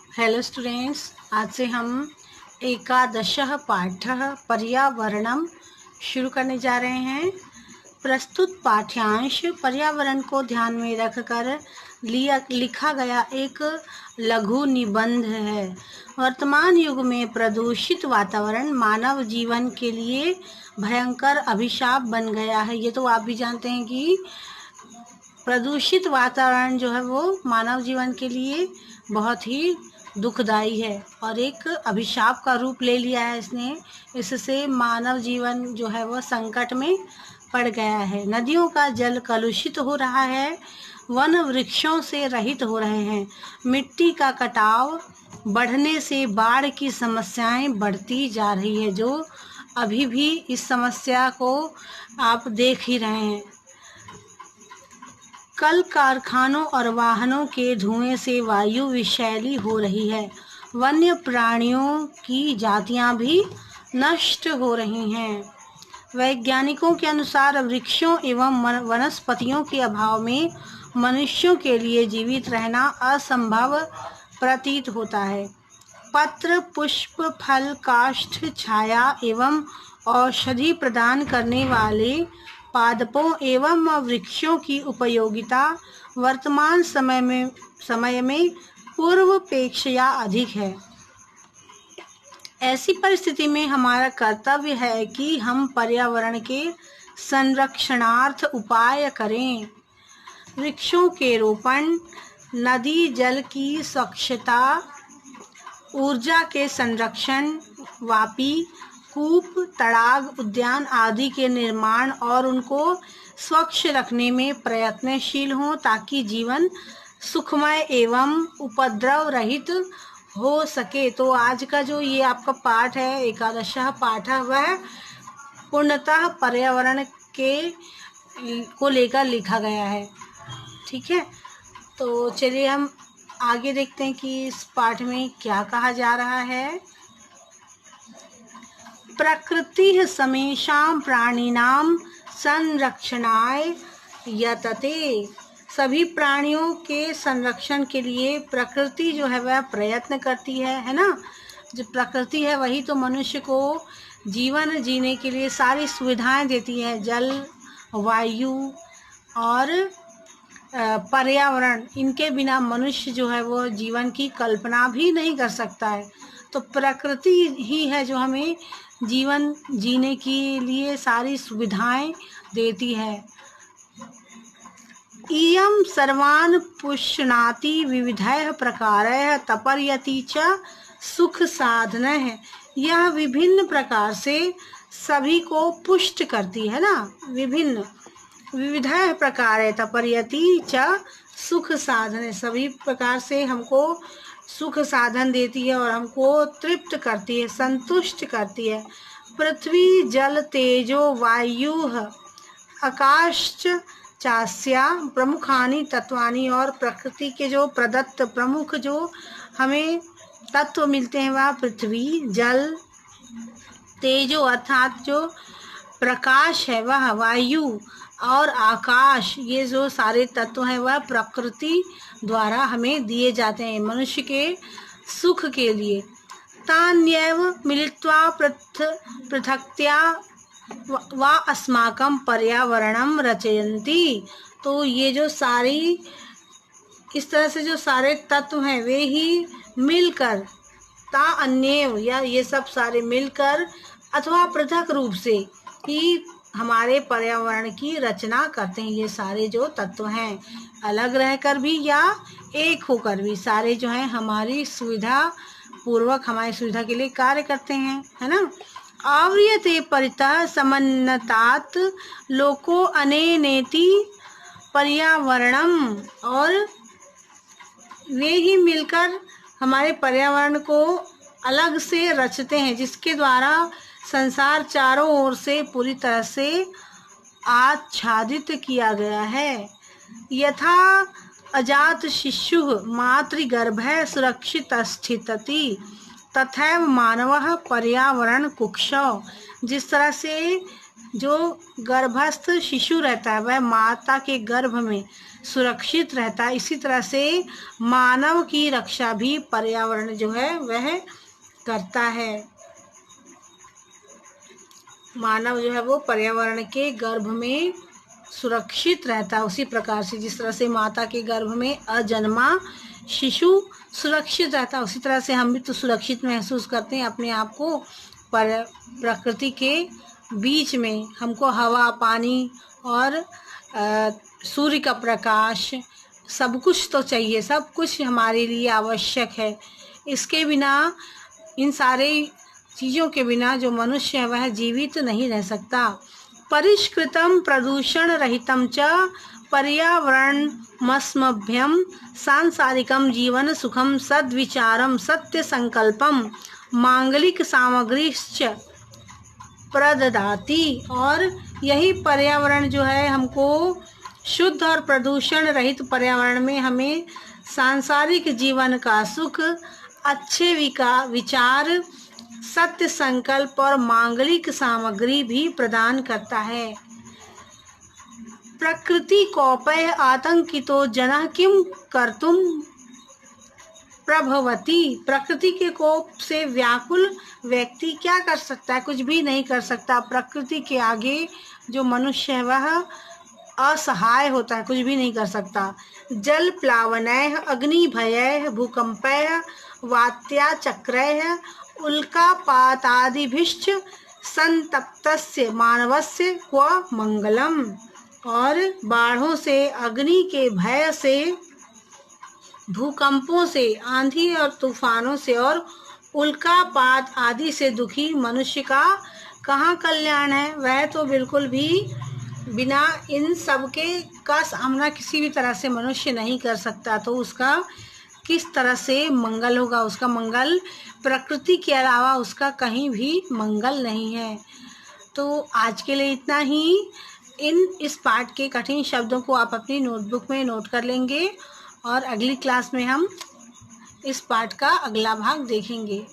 Hello students, आज से हम एकादशः पाठः पर्यावरणम शुरू करने जा रहे हैं। प्रस्तुत पाठ्यांश पर्यावरण को ध्यान में रखकर लिखा गया एक लघु निबंध है। वर्तमान युग में प्रदूषित वातावरण मानव जीवन के लिए भयंकर अभिशाप बन गया है। ये तो आप भी जानते हैं कि प्रदूषित वातावरण जो है वो मानव जीवन के लिए बहुत ही दुखदाई है और एक अभिशाप का रूप ले लिया है इसने। इससे मानव जीवन जो है वो संकट में पड़ गया है। नदियों का जल कलुषित हो रहा है, वन वृक्षों से रहित हो रहे हैं, मिट्टी का कटाव बढ़ने से बाढ़ की समस्याएं बढ़ती जा रही है, जो अभी भी इस समस्या को आप देख ही रहे हैं। कल कारखानों और वाहनों के धुएं से वायु विषैली हो रही है। वन्य प्राणियों की जातियां भी नष्ट हो रही हैं। वैज्ञानिकों के अनुसार वृक्षों एवं वनस्पतियों के अभाव में मनुष्यों के लिए जीवित रहना असंभव प्रतीत होता है। पत्र, पुष्प, फल, काष्ठ, छाया एवं औषधि प्रदान करने वाले पादपों एवं वृक्षों की उपयोगिता वर्तमान समय में पूर्वापेक्षा अधिक है। ऐसी परिस्थिति में हमारा कर्तव्य है कि हम पर्यावरण के संरक्षणार्थ उपाय करें। वृक्षों के रोपण, नदी जल की स्वच्छता, ऊर्जा के संरक्षण, वापी, कूप, तड़ाग, उद्यान आदि के निर्माण और उनको स्वच्छ रखने में प्रयत्नशील हों ताकि जीवन सुखमय एवं उपद्रव रहित हो सके। तो आज का जो ये आपका पाठ है, एकादशः पाठ है, वह पूर्णतः पर्यावरण को लेकर लिखा गया है। ठीक है, तो चलिए हम आगे देखते हैं कि इस पाठ में क्या कहा जा रहा है। प्रकृति समेषां प्राणिनां संरक्षणाय यतते। सभी प्राणियों के संरक्षण के लिए प्रकृति जो है वह प्रयत्न करती है ना। जो प्रकृति है वही तो मनुष्य को जीवन जीने के लिए सारी सुविधाएं देती है। जल, वायु और पर्यावरण, इनके बिना मनुष्य जो है वो जीवन की कल्पना भी नहीं कर सकता है। तो प्रकृति ही है जो हमें जीवन जीने के लिए सारी सुविधाएं देती है। इयं सर्वान् पुष्णाति विविधैः प्रकारैः तपर्यति च सुख साधनैः। यह विभिन्न प्रकार से सभी को पुष्ट करती है ना। विविधैः प्रकारैः तपर्यति च सुख साधन, सभी प्रकार से हमको सुख साधन देती है और हमको तृप्त करती है, संतुष्ट करती है। पृथ्वी जल तेजो वायु आकाश चास्या प्रमुखानि तत्वानि। और प्रकृति के जो प्रदत्त प्रमुख जो हमें तत्व मिलते हैं वह पृथ्वी, जल, तेजो अर्थात जो प्रकाश है वह, वायु और आकाश, ये जो सारे तत्व हैं वह प्रकृति द्वारा हमें दिए जाते हैं मनुष्य के सुख के लिए। तान्येव मिलित्वा पृथक्त्या वा अस्माकं पर्यावरणं रचयन्ति। तो ये जो सारी इस तरह से जो सारे तत्व हैं वे ही मिलकर, ता अन्येव, या ये सब सारे मिलकर अथवा पृथक रूप से ही हमारे पर्यावरण की रचना करते हैं। ये सारे जो तत्व हैं अलग रहकर भी या एक होकर भी सारे जो हैं हमारी सुविधा पूर्वक, हमारी सुविधा के लिए कार्य करते हैं, है ना। आव्रियते परितः समन्नतात् लोको अनेनेति पर्यावरणम। और वे ही मिलकर हमारे पर्यावरण को अलग से रचते हैं, जिसके द्वारा संसार चारों ओर से पूरी तरह से आच्छादित किया गया है। यथा अजात शिशुः मातृगर्भे सुरक्षित स्थितति तथैव मानवः पर्यावरण कुक्षौ। जिस तरह से जो गर्भस्थ शिशु रहता है वह माता के गर्भ में सुरक्षित रहता है, इसी तरह से मानव की रक्षा भी पर्यावरण जो है वह करता है। मानव जो है वो पर्यावरण के गर्भ में सुरक्षित रहता है। उसी प्रकार से जिस तरह से माता के गर्भ में अजन्मा शिशु सुरक्षित रहता है, उसी तरह से हम भी तो सुरक्षित महसूस करते हैं अपने आप को। पर प्रकृति के बीच में हमको हवा, पानी और सूर्य का प्रकाश सब कुछ तो चाहिए, सब कुछ हमारे लिए आवश्यक है। इसके बिना, इन सारे चीज़ों के बिना जो मनुष्य है वह जीवित नहीं रह सकता। परिष्कृतम प्रदूषण रहितम च पर्यावरणमस्मभ्यं सांसारिकम जीवन सुखम सद्विचारम सत्य संकल्पम मांगलिक सामग्रीश्च प्रददाति। और यही पर्यावरण जो है हमको शुद्ध और प्रदूषण रहित पर्यावरण में हमें सांसारिक जीवन का सुख, अच्छे विचार, सत्य संकल्प और मांगलिक सामग्री भी प्रदान करता है। प्रकृति कोपय आतंकितो जनः किम कर्तुम प्रभवति। प्रकृति के कोप से व्याकुल व्यक्ति क्या कर सकता है? कुछ भी नहीं कर सकता। प्रकृति के आगे जो मनुष्य है वह असहाय होता है, कुछ भी नहीं कर सकता। जल प्लावनैः अग्निभयैः भूकंपैः वात्याचक्रैः उल्कापातादिभिश्च संतप्तस्य मानवस्य क्व मंगलम। और बाढ़ों से, अग्नि के भय से, भूकंपों से, आंधी और तूफानों से और उल्कापात आदि से दुखी मनुष्य का कहाँ कल्याण है? वह तो बिल्कुल भी बिना इन सब के का सामना किसी भी तरह से मनुष्य नहीं कर सकता। तो उसका किस तरह से मंगल होगा? उसका मंगल प्रकृति के अलावा उसका कहीं भी मंगल नहीं है। तो आज के लिए इतना ही। इस पाठ के कठिन शब्दों को आप अपनी नोटबुक में नोट कर लेंगे और अगली क्लास में हम इस पाठ का अगला भाग देखेंगे।